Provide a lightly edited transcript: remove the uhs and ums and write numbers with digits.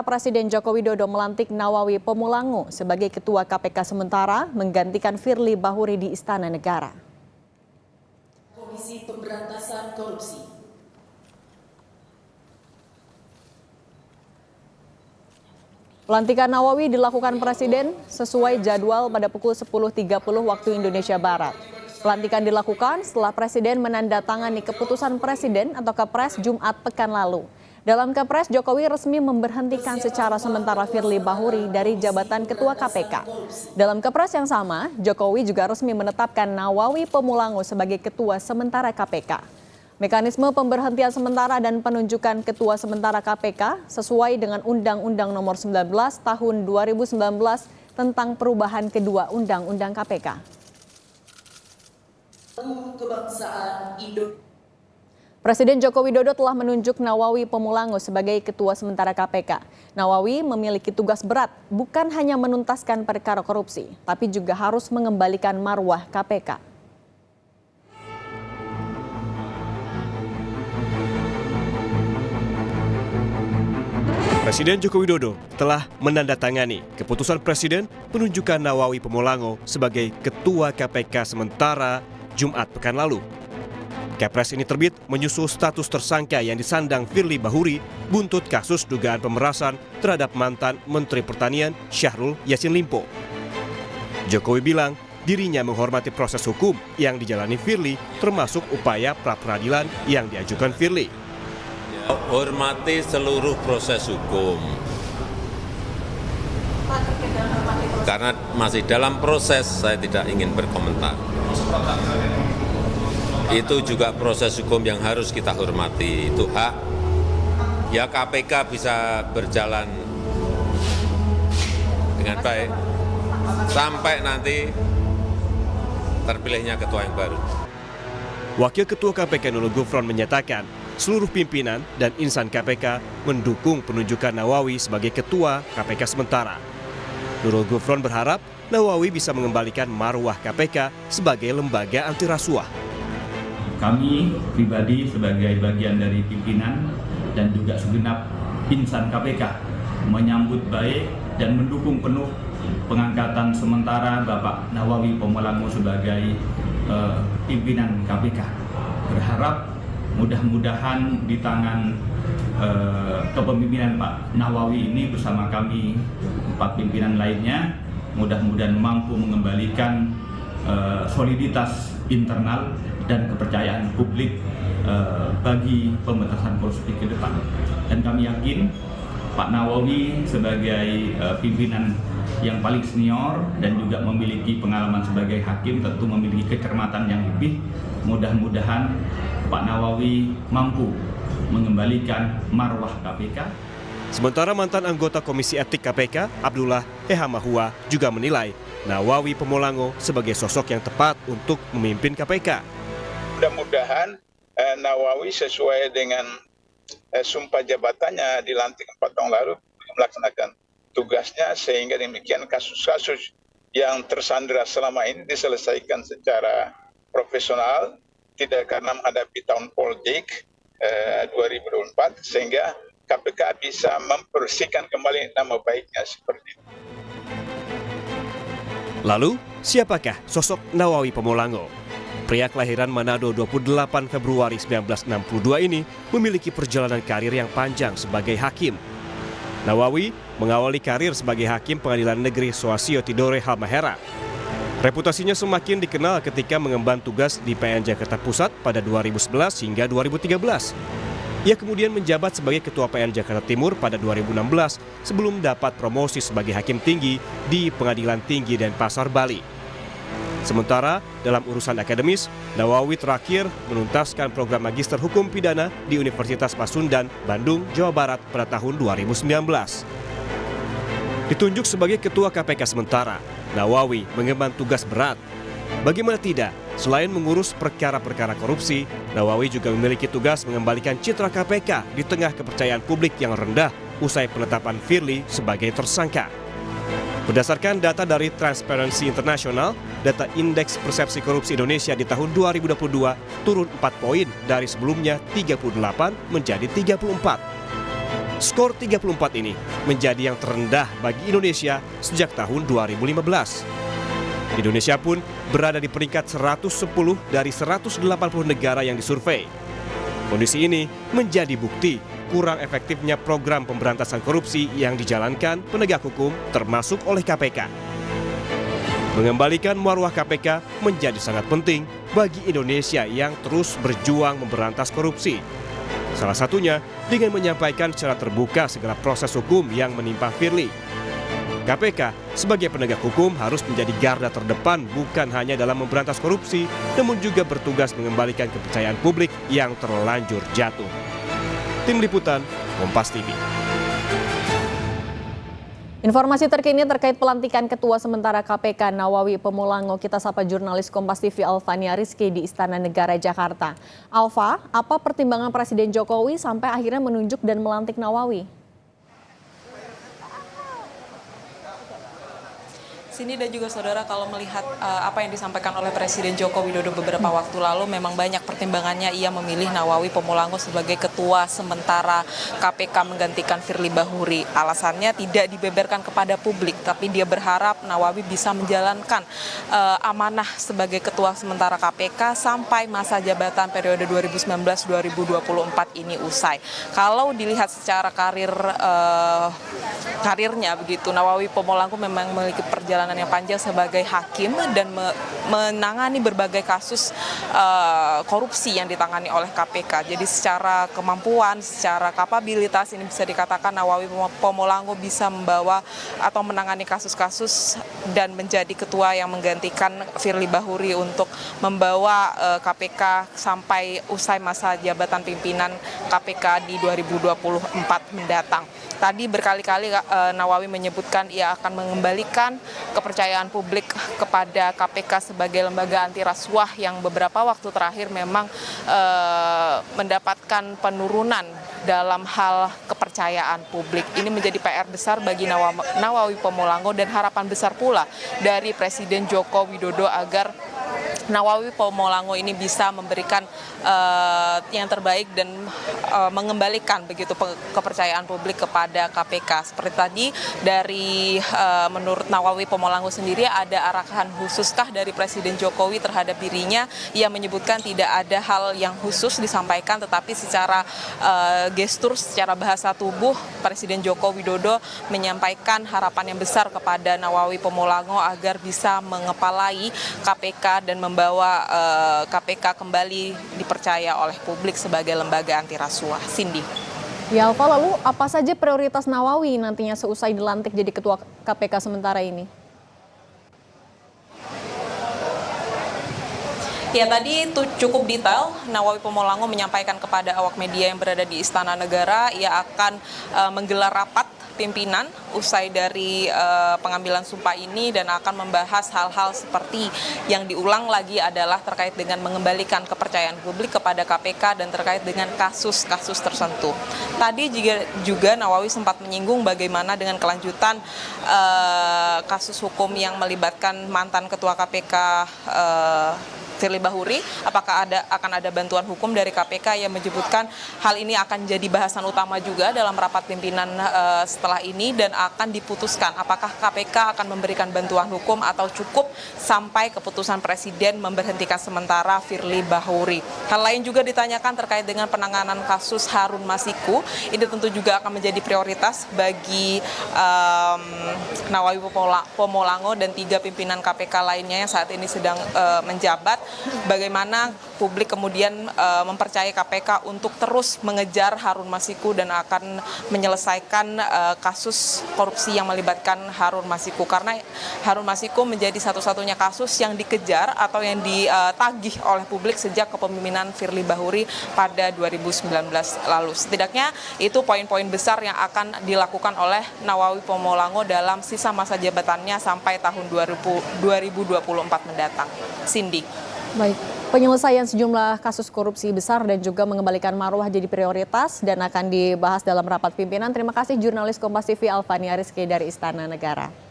Presiden Joko Widodo melantik Nawawi Pemulango sebagai Ketua KPK sementara menggantikan Firly Bahuri di Istana Negara. Komisi Pemberantasan Korupsi. Pelantikan Nawawi dilakukan Presiden sesuai jadwal pada pukul 10.30 waktu Indonesia Barat. Pelantikan dilakukan setelah Presiden menandatangani keputusan Presiden atau Kepres Jumat pekan lalu. Dalam Kepres, Jokowi resmi memberhentikan secara sementara Firly Bahuri dari jabatan Ketua KPK. Dalam Kepres yang sama, Jokowi juga resmi menetapkan Nawawi Pemulango sebagai Ketua sementara KPK. Mekanisme pemberhentian sementara dan penunjukan Ketua sementara KPK sesuai dengan Undang-Undang Nomor 19 Tahun 2019 tentang perubahan kedua Undang-Undang KPK. Kebangsaan Indonesia. Presiden Joko Widodo telah menunjuk Nawawi Pemulango sebagai Ketua sementara KPK. Nawawi memiliki tugas berat, bukan hanya menuntaskan perkara korupsi, tapi juga harus mengembalikan marwah KPK. Presiden Joko Widodo telah menandatangani keputusan Presiden penunjukan Nawawi Pemulango sebagai Ketua KPK sementara Jumat pekan lalu. Kepres ini terbit menyusul status tersangka yang disandang Firly Bahuri buntut kasus dugaan pemerasan terhadap mantan Menteri Pertanian Syahrul Yassin Limpo. Jokowi bilang dirinya menghormati proses hukum yang dijalani Firly termasuk upaya pra-peradilan yang diajukan Firly. Hormati seluruh proses hukum. Karena masih dalam proses, saya tidak ingin berkomentar. Itu juga proses hukum yang harus kita hormati, itu hak. Ya KPK bisa berjalan dengan baik sampai nanti terpilihnya ketua yang baru. Wakil Ketua KPK Nurul Gufron menyatakan seluruh pimpinan dan insan KPK mendukung penunjukan Nawawi sebagai Ketua KPK sementara. Nurul Gufron berharap Nawawi bisa mengembalikan marwah KPK sebagai lembaga anti rasuah. Kami pribadi sebagai bagian dari pimpinan dan juga segenap insan KPK menyambut baik dan mendukung penuh pengangkatan sementara Bapak Nawawi Pemulango sebagai pimpinan KPK. Berharap mudah-mudahan di tangan kepemimpinan Pak Nawawi ini bersama kami 4 pimpinan lainnya mudah-mudahan mampu mengembalikan soliditas internal dan kepercayaan publik bagi pemberantasan korupsi ke depan. Dan kami yakin Pak Nawawi sebagai pimpinan yang paling senior dan juga memiliki pengalaman sebagai hakim tentu memiliki kecermatan yang lebih. Mudah-mudahan Pak Nawawi mampu mengembalikan marwah KPK. Sementara mantan anggota Komisi Etik KPK, Abdullah Hehamahua, juga menilai Nawawi Pemulango sebagai sosok yang tepat untuk memimpin KPK. Mudah-mudahan Nawawi sesuai dengan sumpah jabatannya dilantik 4 tahun lalu melaksanakan tugasnya sehingga demikian kasus-kasus yang tersandera selama ini diselesaikan secara profesional, tidak karena menghadapi tahun politik 2024 sehingga KPK bisa membersihkan kembali nama baiknya seperti itu. Lalu, siapakah sosok Nawawi Pemulango? Pria kelahiran Manado 28 Februari 1962 ini memiliki perjalanan karir yang panjang sebagai hakim. Nawawi mengawali karir sebagai hakim Pengadilan Negeri Soasio Tidore Halmahera. Reputasinya semakin dikenal ketika mengemban tugas di PN Jakarta Pusat pada 2011 hingga 2013. Ia kemudian menjabat sebagai Ketua PN Jakarta Timur pada 2016 sebelum dapat promosi sebagai hakim tinggi di Pengadilan Tinggi Denpasar, Bali. Sementara dalam urusan akademis, Nawawi terakhir menuntaskan program Magister Hukum Pidana di Universitas Pasundan, Bandung, Jawa Barat pada tahun 2019. Ditunjuk sebagai Ketua KPK sementara, Nawawi mengemban tugas berat. Bagaimana tidak, selain mengurus perkara-perkara korupsi, Nawawi juga memiliki tugas mengembalikan citra KPK di tengah kepercayaan publik yang rendah usai penetapan Firly sebagai tersangka. Berdasarkan data dari Transparency International, data Indeks Persepsi Korupsi Indonesia di tahun 2022 turun 4 poin dari sebelumnya 38 menjadi 34. Skor 34 ini menjadi yang terendah bagi Indonesia sejak tahun 2015. Indonesia pun berada di peringkat 110 dari 180 negara yang disurvei. Kondisi ini menjadi bukti kurang efektifnya program pemberantasan korupsi yang dijalankan penegak hukum termasuk oleh KPK. Mengembalikan marwah KPK menjadi sangat penting bagi Indonesia yang terus berjuang memberantas korupsi. Salah satunya dengan menyampaikan secara terbuka segala proses hukum yang menimpa Firly. KPK sebagai penegak hukum harus menjadi garda terdepan bukan hanya dalam memberantas korupsi, namun juga bertugas mengembalikan kepercayaan publik yang terlanjur jatuh. Tim Liputan, Kompas TV. Informasi terkini terkait pelantikan Ketua Sementara KPK Nawawi Pemulango, kita sapa jurnalis Kompas TV Alfania Rizky di Istana Negara Jakarta. Alfa, apa pertimbangan Presiden Jokowi sampai akhirnya menunjuk dan melantik Nawawi? Cindy dan juga saudara, kalau melihat apa yang disampaikan oleh Presiden Joko Widodo beberapa waktu lalu, memang banyak pertimbangannya ia memilih Nawawi Pemulango sebagai Ketua Sementara KPK menggantikan Firly Bahuri. Alasannya tidak dibeberkan kepada publik, tapi dia berharap Nawawi bisa menjalankan amanah sebagai Ketua Sementara KPK sampai masa jabatan periode 2019-2024 ini usai. Kalau dilihat secara karirnya begitu, Nawawi Pemulango memang memiliki perjalanan yang panjang sebagai hakim dan menangani berbagai kasus korupsi yang ditangani oleh KPK. Jadi secara kemampuan, secara kapabilitas ini bisa dikatakan Nawawi Pemulango bisa membawa atau menangani kasus-kasus dan menjadi ketua yang menggantikan Firly Bahuri untuk membawa KPK sampai usai masa jabatan pimpinan KPK di 2024 mendatang. Tadi berkali-kali Nawawi menyebutkan ia akan mengembalikan kepercayaan publik kepada KPK sebagai lembaga anti rasuah yang beberapa waktu terakhir memang mendapatkan penurunan dalam hal kepercayaan publik. Ini menjadi PR besar bagi Nawawi Pemulango dan harapan besar pula dari Presiden Joko Widodo agar Nawawi Pemulango ini bisa memberikan yang terbaik dan mengembalikan begitu kepercayaan publik kepada KPK. Seperti tadi dari menurut Nawawi Pemulango sendiri ada arahan khususkah dari Presiden Jokowi terhadap dirinya. Ia menyebutkan tidak ada hal yang khusus disampaikan, tetapi secara gestur, secara bahasa tubuh Presiden Joko Widodo menyampaikan harapan yang besar kepada Nawawi Pemulango agar bisa mengepalai KPK dan membawa KPK kembali dipercaya oleh publik sebagai lembaga anti rasuah. Cindy. Ya Alfa, lalu apa saja prioritas Nawawi nantinya seusai dilantik jadi Ketua KPK sementara ini? Ya, tadi itu cukup detail. Nawawi Pemulango menyampaikan kepada awak media yang berada di Istana Negara, ia akan menggelar rapat pimpinan usai dari pengambilan sumpah ini dan akan membahas hal-hal seperti yang diulang lagi adalah terkait dengan mengembalikan kepercayaan publik kepada KPK dan terkait dengan kasus-kasus tertentu. Tadi juga Nawawi sempat menyinggung bagaimana dengan kelanjutan kasus hukum yang melibatkan mantan Ketua KPK Firly Bahuri, apakah akan ada bantuan hukum dari KPK yang menyebutkan hal ini akan jadi bahasan utama juga dalam rapat pimpinan setelah ini dan akan diputuskan apakah KPK akan memberikan bantuan hukum atau cukup sampai keputusan Presiden memberhentikan sementara Firly Bahuri. Hal lain juga ditanyakan terkait dengan penanganan kasus Harun Masiku. Ini tentu juga akan menjadi prioritas bagi Nawawi Pemulango dan 3 pimpinan KPK lainnya yang saat ini sedang menjabat. Bagaimana publik kemudian mempercayai KPK untuk terus mengejar Harun Masiku dan akan menyelesaikan kasus korupsi yang melibatkan Harun Masiku. Karena Harun Masiku menjadi satu-satunya kasus yang dikejar atau yang ditagih oleh publik sejak kepemimpinan Firly Bahuri pada 2019 lalu. Setidaknya itu poin-poin besar yang akan dilakukan oleh Nawawi Pemulango dalam sisa masa jabatannya sampai tahun 2024 mendatang. Cindy. Baik, penyelesaian sejumlah kasus korupsi besar dan juga mengembalikan marwah jadi prioritas dan akan dibahas dalam rapat pimpinan. Terima kasih jurnalis Kompas TV Alfania Rizky dari Istana Negara.